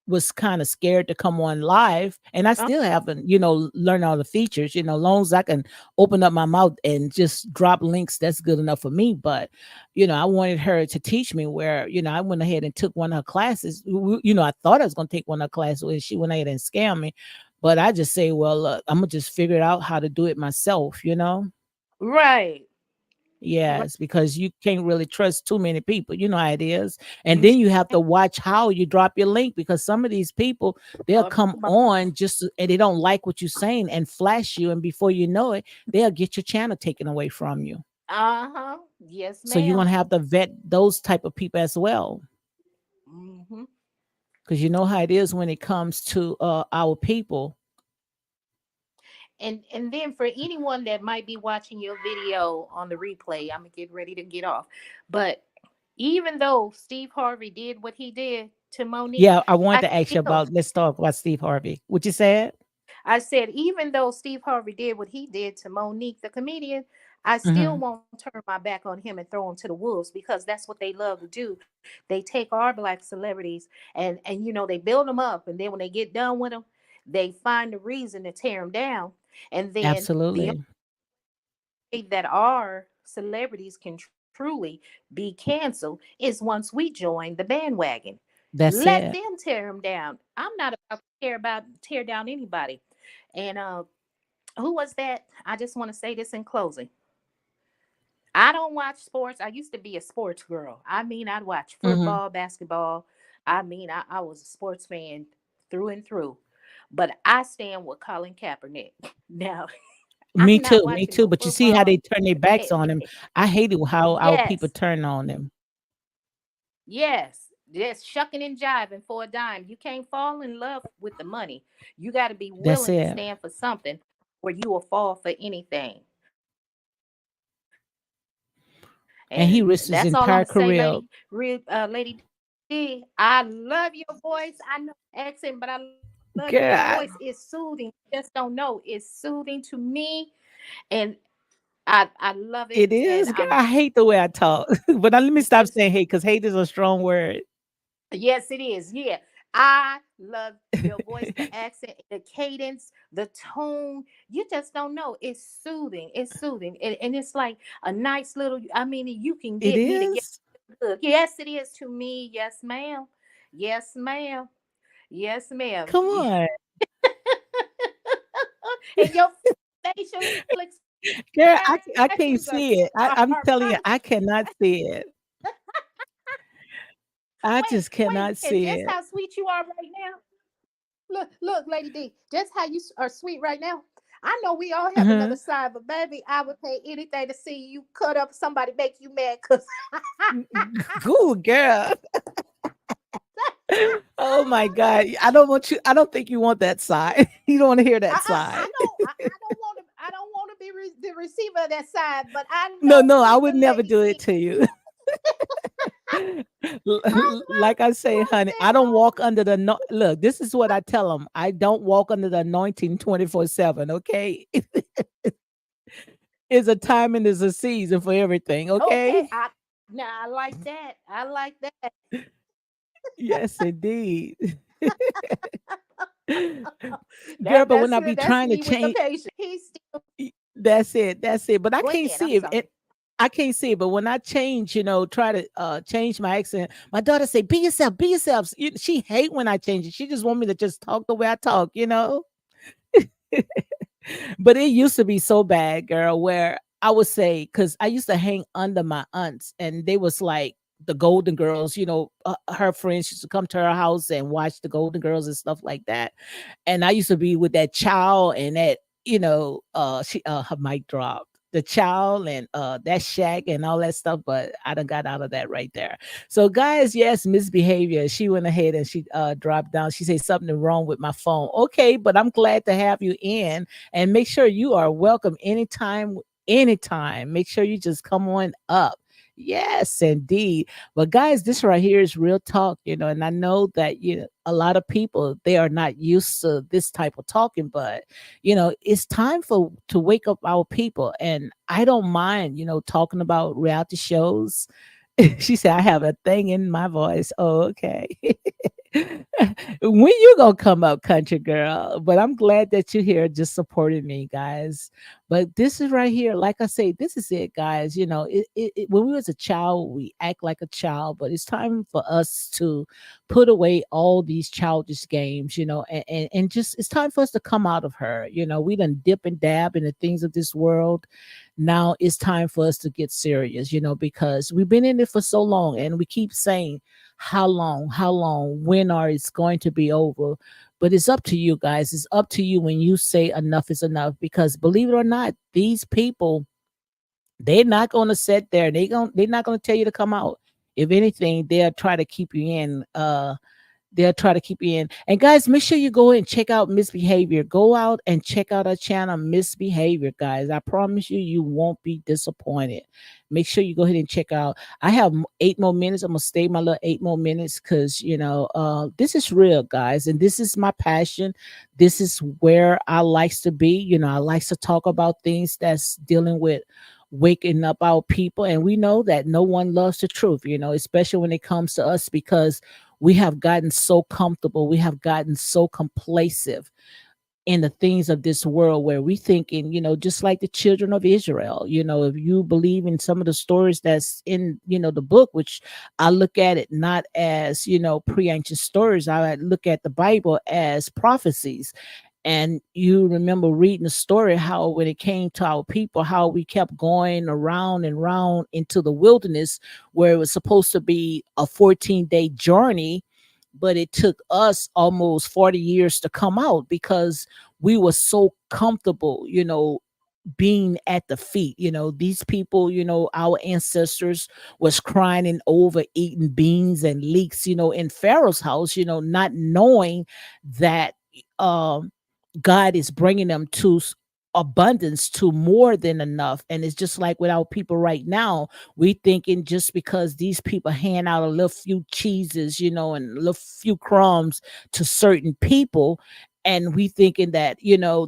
was kind of scared to come on live, and I Uh, still haven't, learned all the features. Long as I can open up my mouth and just drop links, that's good enough for me. But I wanted her to teach me, where I went ahead and took one of her classes. I thought I was going to take one of her classes, and she went ahead and scammed me. But I just say, well, look, I'm gonna just figure out how to do it myself. right. Right. Yes, because you can't really trust too many people. You know how it is. And You then you have to watch how you drop your link, because some of these people, they'll come on and they don't like what you're saying and flash you. And before you know it, they'll get your channel taken away from you. Uh-huh. Yes, So you're ma'am. going to have to vet those type of people as well. Hmm. Because you know how it is when it comes to our people. And then for anyone that might be watching your video on the replay, I'm gonna get ready to get off. But even though Steve Harvey did what he did to Monique, Yeah, I wanted I to ask you still about, let's talk about Steve Harvey. What you said? I said, even though Steve Harvey did what he did to Monique, the comedian, I still Hmm. won't turn my back on him and throw him to the wolves, because that's what they love to do. They take our black celebrities and they build them up, and then when they get done with them, they find a reason to tear them down. And then the Absolutely. only way that our celebrities can truly be canceled is once we join the bandwagon. That's Let it. them tear them down. I'm not about to tear down anybody. And who was that? I just want to say this in closing. I don't watch sports. I used to be a sports girl. I mean, I'd watch Hmm. football, basketball. I mean, I was a sports fan through and through. But I stand with Colin Kaepernick. Now, Me I'm not too, me watching too. no But you see how football. they turn their backs on him. I hate it how our people Yes, turn on him. yes. Just shucking and jiving for a dime. You can't fall in love with the money. You got to be That's willing to it. stand for something, where you will fall for anything. And And he risked that's his all I'm gonna entire say, career. Lady D. I love your voice. I know accent, but I love your voice. It's Girl, soothing. You just don't know. It's soothing to me, and I love it. it And is. I'm Girl, I hate the way I talk. But now let me stop it's saying hate, because hate is a strong word. yes, it is. Yeah, I love your voice, the accent, the cadence, the tone. You just don't know. It's soothing. It's soothing, and it's like a nice little. I mean, you can It get me to get is. good. Yes, it is to me. Yes, ma'am. Yes, ma'am. Yes, ma'am. Come on. And your facial Girl, I can't expressions see it. I'm are telling you, I perfect. cannot see it. I Wait, just wait, cannot and see just it. how sweet you are right now. Look, Lady D, just how you are sweet right now. I know we all have another Uh-huh. side, but baby, I would pay anything to see you cut up somebody make you mad. Cause Cool, girl. Oh my God. I don't think you want that side. You don't want to hear that I side. know I don't want to be the receiver of that side, but I No, know no, I Sister would never Lady do it D. to you. I Like I say, love honey, I that. don't walk under the look. This is what I tell them. I don't walk under the anointing 24/7. Okay, it's a time and there's a season for everything. Okay, Okay. I like that. I like that. Yes, indeed. Girl, but when I be That's trying to me with the change, patient. He's still that's it. That's it. But I go can't ahead. I'm see it. sorry. I can't see it, but when I change, try to change my accent, my daughter say, "Be yourself, be yourself." She hate when I change it. She just want me to just talk the way I talk. But it used to be so bad, girl, where I would say, because I used to hang under my aunts, and they was like the Golden Girls. Her friends used to come to her house and watch the Golden Girls and stuff like that. And I used to be with that child and that, she her mic dropped. The child and that shack and all that stuff, but I done got out of that right there. So guys, yes, misbehavior. She went ahead and she dropped down. She said something wrong with my phone. Okay, but I'm glad to have you in, and make sure you are welcome anytime, anytime. Make sure you just come on up. Yes, indeed. But guys, this right here is real talk, and I know that a lot of people, they are not used to this type of talking, but it's time for to wake up our people. And I don't mind, talking about reality shows. She said I have a thing in my voice. Oh, okay. When you gonna come up, country girl? But I'm glad that you're here just supporting me, guys. But this is right here, like I say, this is it, guys. When we was a child, we act like a child, but it's time for us to put away all these childish games, and just it's time for us to come out of her. We done dip and dab in the things of this world. Now it's time for us to get serious, because we've been in it for so long, and we keep saying, how long, when are it's going to be over? But it's up to you, guys. It's up to you when you say enough is enough, because believe it or not, these people, they're not going to sit there. They're not going to tell you to come out. If anything, they'll try to keep you in. They'll try to keep you in. And guys, make sure you go and check out Misbehavior. Go out and check out our channel, Misbehavior, guys. I promise you, you won't be disappointed. Make sure you go ahead and check out. I have 8 more minutes. I'm gonna stay my little 8 more minutes, because this is real, guys, and this is my passion. This is where I likes to be. I likes to talk about things that's dealing with waking up our people, and we know that no one loves the truth, especially when it comes to us, because we have gotten so comfortable, we have gotten so complacent in the things of this world, where we thinking, just like the children of Israel. If you believe in some of the stories that's in, the book, which I look at it not as, pre-ancient stories, I look at the Bible as prophecies. And you remember reading the story, how when it came to our people, how we kept going around and round into the wilderness, where it was supposed to be a 14-day journey, but it took us almost 40 years to come out, because we were so comfortable, being at the feet. These people, our ancestors was crying and over eating beans and leeks, in Pharaoh's house, not knowing that God is bringing them to abundance, to more than enough. And it's just like with our people right now, we thinking just because these people hand out a little few cheeses, and a little few crumbs to certain people, and we thinking that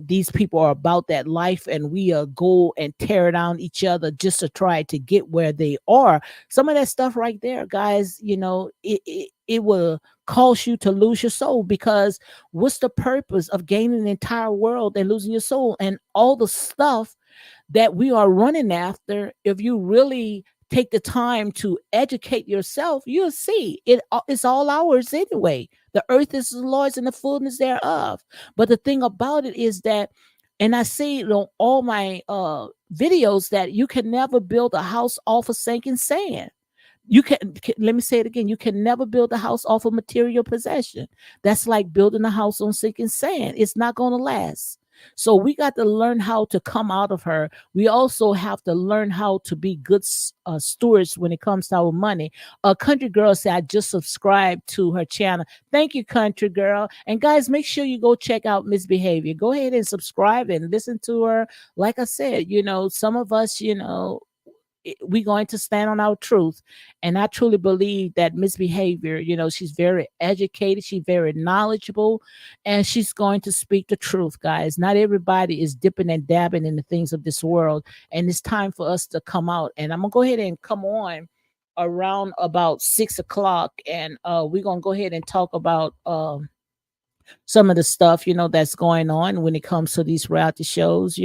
these people are about that life, and we go and tear down each other just to try to get where they are. Some of that stuff right there, guys, it will cause you to lose your soul, because what's the purpose of gaining the entire world and losing your soul and all the stuff that we are running after? If you really take the time to educate yourself, you'll see it's all ours anyway. The earth is the Lord's and the fullness thereof. But the thing about it is that, and I see it on all my videos, that you can never build a house off of sinking sand. Let me say it again, you can never build a house off of material possession. That's like building a house on sinking sand. It's not going to last. So we got to learn how to come out of her. We also have to learn how to be good stewards when it comes to our money. Country Girl said I just subscribed to her channel. Thank you, Country Girl. And guys, make sure you go check out Misbehavior. Go ahead and subscribe and listen to her. Like I said, some of us, we're going to stand on our truth. And I truly believe that Misbehavior, she's very educated, she's very knowledgeable, and she's going to speak the truth, guys. Not everybody is dipping and dabbing in the things of this world, and it's time for us to come out. And I'm gonna go ahead and come on around about 6 o'clock, and we're gonna go ahead and talk about some of the stuff, that's going on when it comes to these reality shows,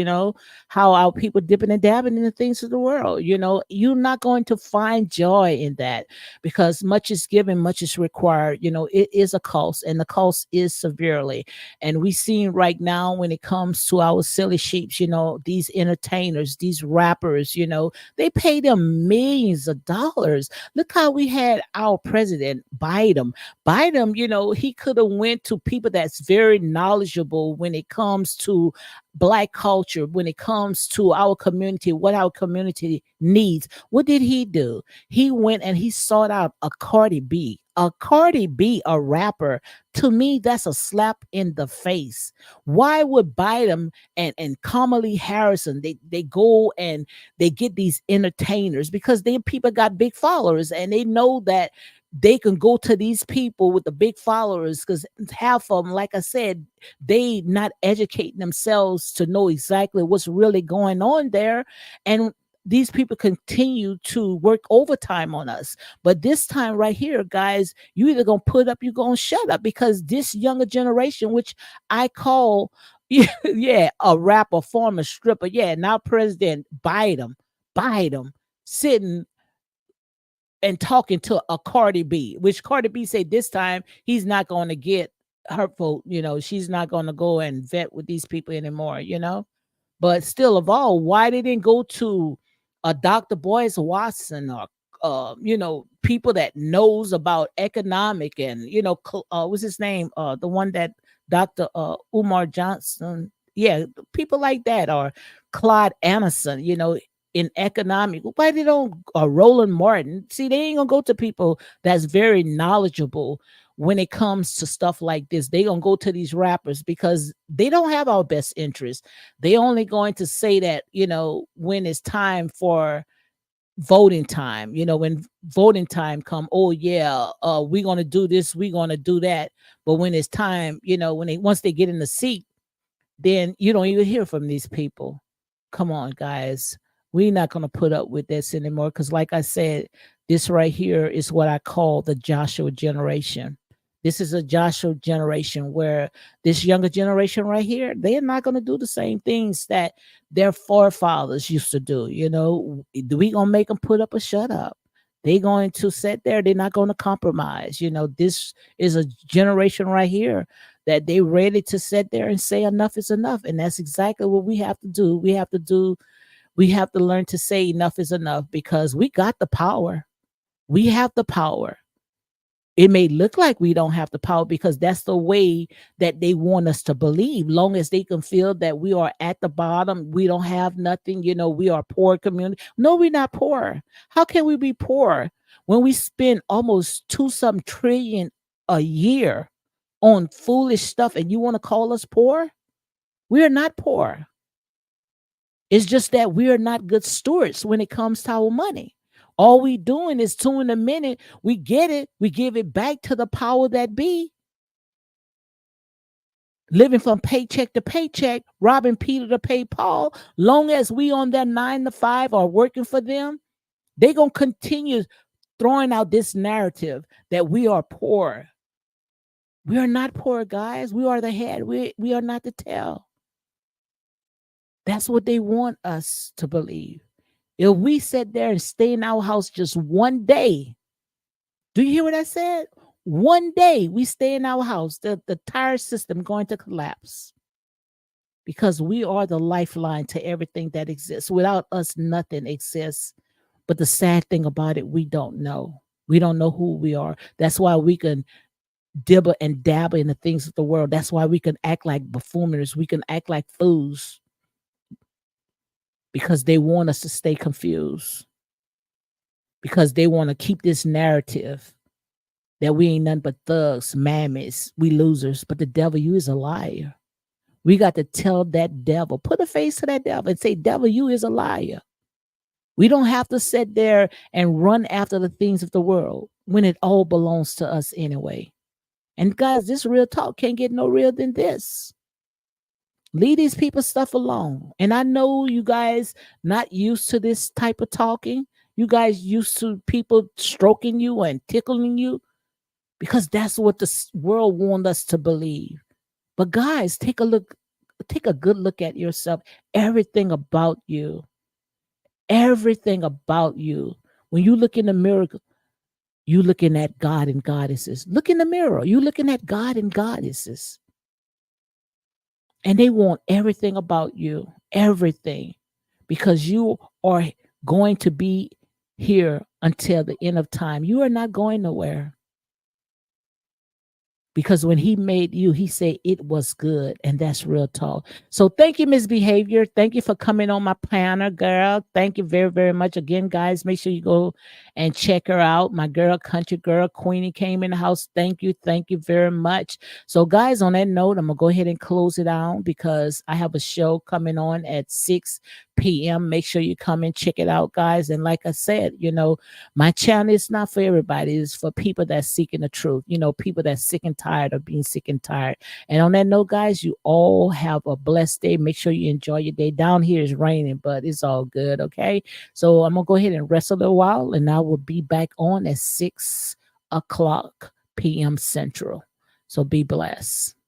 how our people dipping and dabbing in the things of the world. You're not going to find joy in that because much is given, much is required. It is a cost, and the cost is severely. And we seen right now when it comes to our silly sheeps, these entertainers, these rappers, they pay them millions of dollars. Look how we had our president Biden, he could have went to people that's very knowledgeable when it comes to black culture, when it comes to our community, what our community needs. What did he do? He went and he sought out a Cardi B. A Cardi B, a rapper. To me, that's a slap in the face. Why would Biden and Kamala Harrison they go and they get these entertainers because they people got big followers and they know that they can go to these people with the big followers because half of them, like I said, they not educating themselves to know exactly what's really going on there. And these people continue to work overtime on us. But this time right here, guys, you either gonna put up, you gonna shut up because this younger generation, which I call yeah, a rapper, former stripper, yeah, now President Biden sitting and talking to a Cardi B, which Cardi B said this time he's not going to get hurtful. She's not going to go and vet with these people anymore. But still, of all, why they didn't go to a Dr. Boyce Watson or people that knows about economic and what's his name? The one that Dr. Umar Johnson, yeah, people like that, or Claude Anderson, in economic. Why they don't Roland Martin? See, they ain't gonna go to people that's very knowledgeable when it comes to stuff like this. They gonna go to these rappers because they don't have our best interest. They only going to say that, when it's time for voting time, when voting time come, oh yeah, we're gonna do this, we're gonna do that. But when it's time, when they once they get in the seat, then you don't even hear from these people. Come on, guys. We're not going to put up with this anymore because, like I said, this right here is what I call the Joshua generation. This is a Joshua generation where this younger generation right here, they're not going to do the same things that their forefathers used to do. We going to make them put up or shut up. They're going to sit there. They're not going to compromise. This is a generation right here that they ready to sit there and say enough is enough. And that's exactly what we have to do. We have to learn to say enough is enough because we got the power. We have the power. It may look like we don't have the power because that's the way that they want us to believe. Long as they can feel that we are at the bottom, we don't have nothing, we are poor community. No, we're not poor. How can we be poor when we spend almost 2 some trillion a year on foolish stuff and you want to call us poor? We are not poor. It's just that we are not good stewards when it comes to our money. All we doing is 2 in a minute. We get it. We give it back to the power that be. Living from paycheck to paycheck, robbing Peter to pay Paul. Long as we on that 9 to 5 or working for them, they going to continue throwing out this narrative that we are poor. We are not poor, guys. We are the head. We are not the tail. That's what they want us to believe. If we sit there and stay in our house just one day, do you hear what I said? One day we stay in our house, the entire system going to collapse because we are the lifeline to everything that exists. Without us, nothing exists. But the sad thing about it, we don't know. We don't know who we are. That's why we can dibble and dabble in the things of the world. That's why we can act like buffooneers. We can act like fools because they want us to stay confused. Because they want to keep this narrative that we ain't nothing but thugs, mammies, we losers. But the devil, you is a liar. We got to tell that devil, put a face to that devil and say, devil, you is a liar. We don't have to sit there and run after the things of the world when it all belongs to us anyway. And guys, this real talk can't get no real than this. Leave these people stuff alone. And I know you guys not used to this type of talking. You guys used to people stroking you and tickling you because that's what the world wants us to believe. But guys, take a good look at yourself. Everything about you. When you look in the mirror, you looking at God and goddesses. Look in the mirror. You looking at God and goddesses. And they want everything about you, everything, because you are going to be here until the end of time. You are not going nowhere. Because when he made you, he said it was good, and that's real talk. So thank you, Miss Behavior. Thank you for coming on my panel, girl. Thank you very, very much. Again, guys, make sure you go and check her out. My girl, country girl, Queenie came in the house. Thank you very much. So, guys, on that note, I'm gonna go ahead and close it out because I have a show coming on at 6 p.m. Make sure you come and check it out, guys. And like I said, my channel is not for everybody. It's for people that's seeking the truth. People that's sick and tired of being sick and tired. And on that note, guys, you all have a blessed day. Make sure you enjoy your day. Down here is raining, but it's all good. Okay. So I'm going to go ahead and rest a little while, and I will be back on at 6 o'clock p.m. Central. So be blessed.